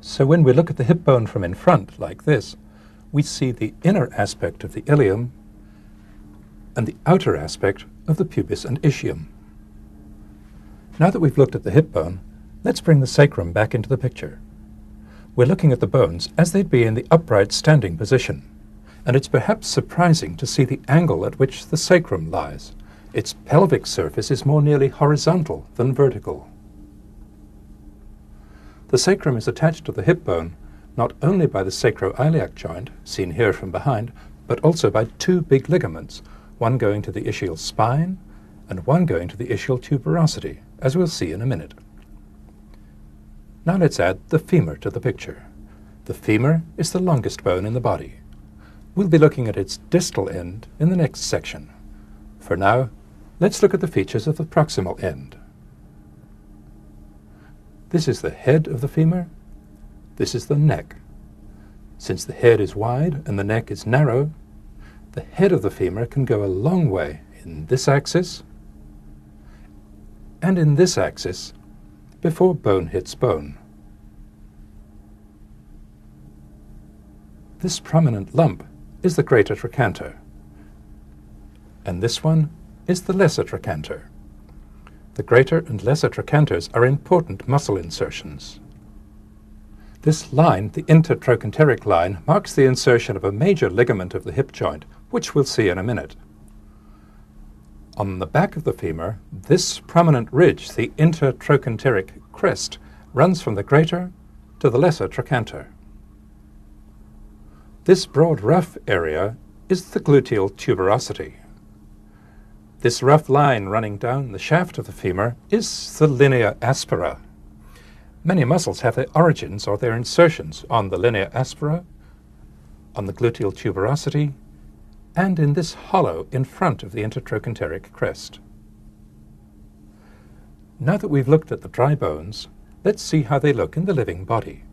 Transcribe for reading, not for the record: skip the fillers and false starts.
So when we look at the hip bone from in front, like this, we see the inner aspect of the ilium and the outer aspect of the pubis and ischium. Now that we've looked at the hip bone, let's bring the sacrum back into the picture. We're looking at the bones as they'd be in the upright standing position, and it's perhaps surprising to see the angle at which the sacrum lies. Its pelvic surface is more nearly horizontal than vertical. The sacrum is attached to the hip bone not only by the sacroiliac joint, seen here from behind, but also by two big ligaments, one going to the ischial spine and one going to the ischial tuberosity, as we'll see in a minute. Now let's add the femur to the picture. The femur is the longest bone in the body. We'll be looking at its distal end in the next section. For now, let's look at the features of the proximal end. This is the head of the femur. This is the neck. Since the head is wide and the neck is narrow, the head of the femur can go a long way in this axis and in this axis before bone hits bone. This prominent lump is the greater trochanter, and this one is the lesser trochanter. The greater and lesser trochanters are important muscle insertions. This line, the intertrochanteric line, marks the insertion of a major ligament of the hip joint, which we'll see in a minute. On the back of the femur, this prominent ridge, the intertrochanteric crest, runs from the greater to the lesser trochanter. This broad rough area is the gluteal tuberosity. This rough line running down the shaft of the femur is the linea aspera. Many muscles have their origins or their insertions on the linea aspera, on the gluteal tuberosity, and in this hollow in front of the intertrochanteric crest. Now that we've looked at the dry bones, let's see how they look in the living body.